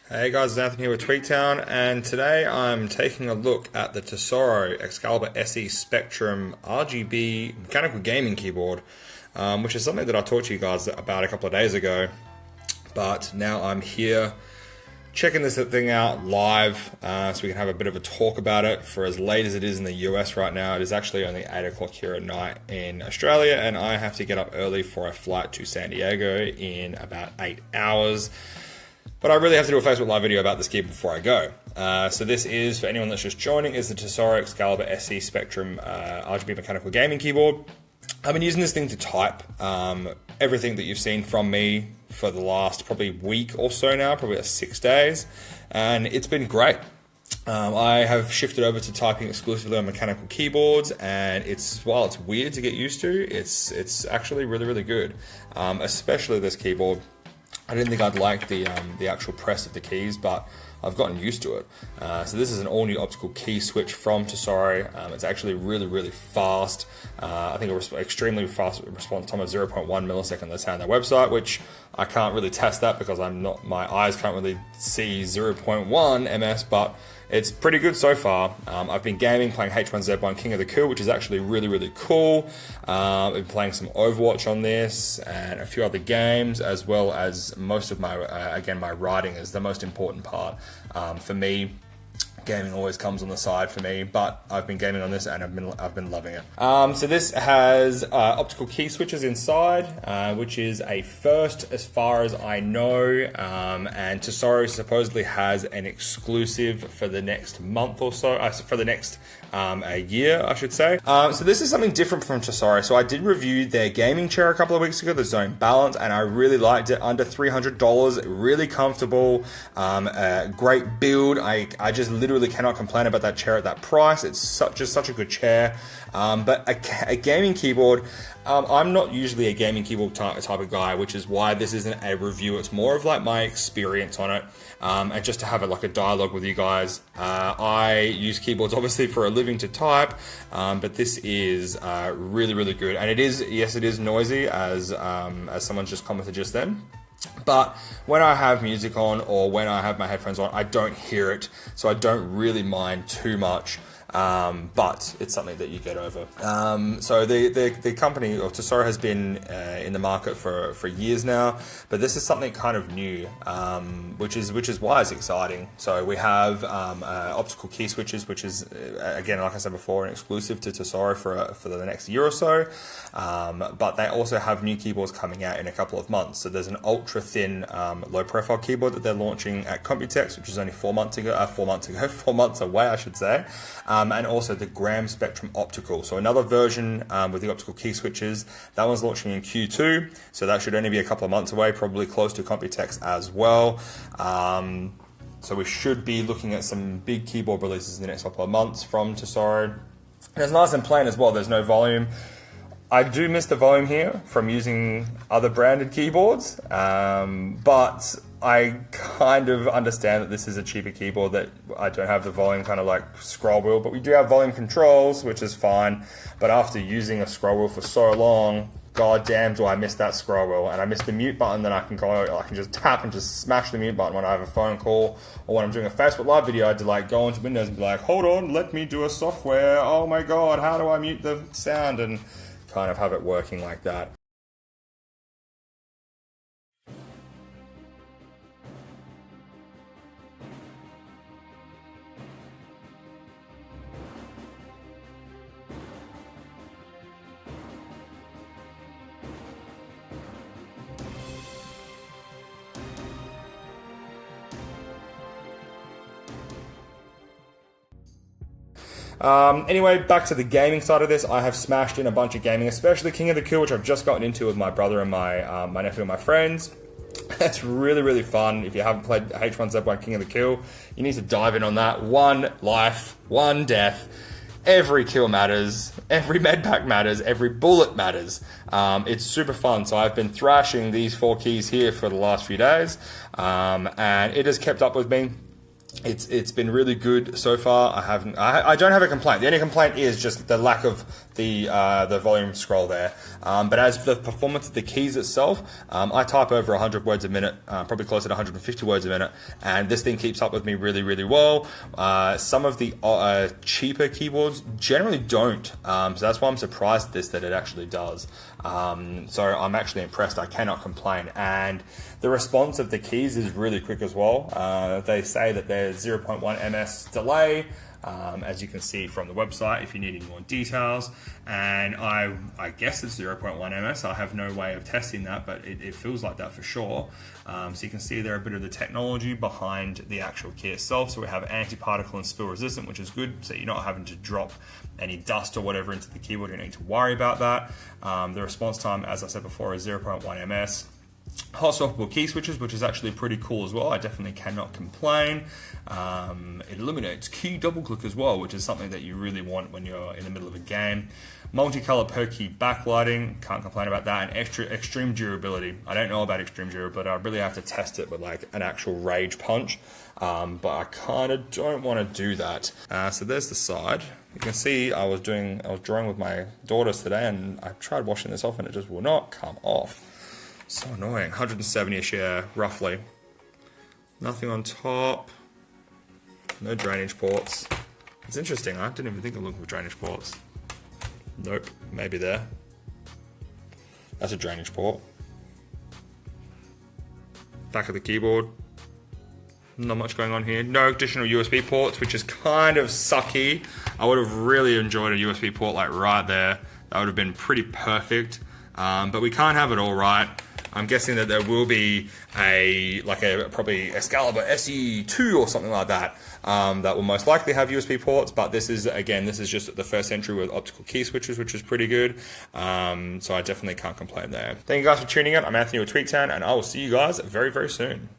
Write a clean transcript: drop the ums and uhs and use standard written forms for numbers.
Hey guys, it's Anthony here with Tweaktown, and today I'm taking a look at the Tesoro Excalibur SE Spectrum RGB mechanical gaming keyboard, which is something that I talked to you guys about a couple of days ago, but now I'm here checking this thing out live so we can have a bit of a talk about it. For as late as it is in the US right now, it is actually only 8 o'clock here at night in Australia, and I have to get up early for a flight to San Diego in about 8 hours. But I really have to do a Facebook Live video about this keyboard before I go. So this is, for anyone that's just joining, is the Tesoro Excalibur SE Spectrum RGB mechanical gaming keyboard. I've been using this thing to type everything that you've seen from me for the last probably week or so now, probably 6 days, and it's been great. I have shifted over to typing exclusively on mechanical keyboards, and while it's weird to get used to, it's actually really good, especially this keyboard. I didn't think I'd like the actual press of the keys, but I've gotten used to it. So this is an all-new optical key switch from Tesoro. It's actually really fast. I think it extremely fast response time of 0.1 millisecond. They say on their website, which I can't really test that because my eyes can't really see 0.1 ms, but it's pretty good so far. I've been gaming, playing H1Z1 King of the Kill, which is actually really cool. I've been playing some Overwatch on this and a few other games, as well as most of my, again, my writing is the most important part. For me, gaming always comes on the side for me, but I've been gaming on this and I've been loving it. So this has optical key switches inside, which is a first as far as I know, and Tesoro supposedly has an exclusive for the next month or so, for the next a year, I should say. So this is something different from Tesoro. So I did review their gaming chair a couple of weeks ago, the Zone Balance, and I really liked it. Under $300, really comfortable, great build. I just literally cannot complain about that chair at that price. It's such a good chair. But a gaming keyboard, I'm not usually a gaming keyboard type of guy, which is why this isn't a review. It's more of like my experience on it, and just to have a dialogue with you guys. I use keyboards obviously for a living to type, but this is really good. And it is noisy, as someone just commented just then. But when I have music on or when I have my headphones on, I don't hear it, so I don't really mind too much. But it's something that you get over. So the company, or Tesoro, has been in the market for years now, but this is something kind of new, which is why it's exciting. So we have optical key switches, which is again, like I said before, an exclusive to Tesoro for the next year or so. But they also have new keyboards coming out in a couple of months. So there's an ultra thin, low profile keyboard that they're launching at Computex, which is only 4 months away, I should say. And also the Gram Spectrum Optical. So another version with the optical key switches. That one's launching in Q2, so that should only be a couple of months away, probably close to Computex as well. So we should be looking at some big keyboard releases in the next couple of months from Tesoro. And it's nice and plain as well, there's no volume. I do miss the volume here from using other branded keyboards, but I kind of understand that this is a cheaper keyboard, that I don't have the volume kind of like scroll wheel, but we do have volume controls, which is fine. But after using a scroll wheel for so long, god damn do I miss that scroll wheel. And I miss the mute button. Then I can just tap and just smash the mute button when I have a phone call, or when I'm doing a Facebook Live video. I had to go into Windows and be like, hold on, let me do a software, oh my god, how do I mute the sound, and kind of have it working like that. Anyway, back to the gaming side of this. I have smashed in a bunch of gaming, especially King of the Kill, which I've just gotten into with my brother and my nephew and my friends. It's really fun. If you haven't played H1Z1 King of the Kill, you need to dive in on that. One life, one death. Every kill matters, every medpack matters, every bullet matters. It's super fun. So I've been thrashing these 4 keys here for the last few days, and it has kept up with me. It's been really good so far. I don't have a complaint. The only complaint is just the lack of the volume scroll there. But as the performance of the keys itself, I type over 100 words a minute, probably closer to 150 words a minute, and this thing keeps up with me really, really well. Some of the cheaper keyboards generally don't, so that's why I'm surprised at this, that it actually does. So I'm actually impressed. I cannot complain, and the response of the keys is really quick as well. They say that there's 0.1 ms delay, as you can see from the website if you need any more details, and I guess it's 0.1 ms. I have no way of testing that, but it feels like that for sure. So you can see there a bit of the technology behind the actual key itself. So we have anti-particle and spill resistant, which is good, so you're not having to drop any dust or whatever into the keyboard. You don't need to worry about that. The response time, as I said before, is 0.1 ms. Hot swappable key switches, which is actually pretty cool as well. I definitely cannot complain. It eliminates key double click as well, which is something that you really want when you're in the middle of a game. Multicolor per key backlighting, can't complain about that. And extreme durability. I don't know about extreme durability, but I really have to test it with like an actual rage punch. But I kind of don't want to do that. So there's the side. You can see I was drawing with my daughters today, and I tried washing this off and it just will not come off. So annoying. 170 a share, roughly. Nothing on top. No drainage ports. It's interesting. I didn't even think of looking for drainage ports. Nope. Maybe there. That's a drainage port. Back of the keyboard. Not much going on here. No additional USB ports, which is kind of sucky. I would have really enjoyed a USB port like right there. That would have been pretty perfect. But we can't have it all, right? I'm guessing that there will be probably Excalibur SE2 or something like that, that will most likely have USB ports, but this is just the first entry with optical key switches, which is pretty good. So I definitely can't complain there. Thank you guys for tuning in. I'm Anthony with Tweaktown, and I will see you guys very, very soon.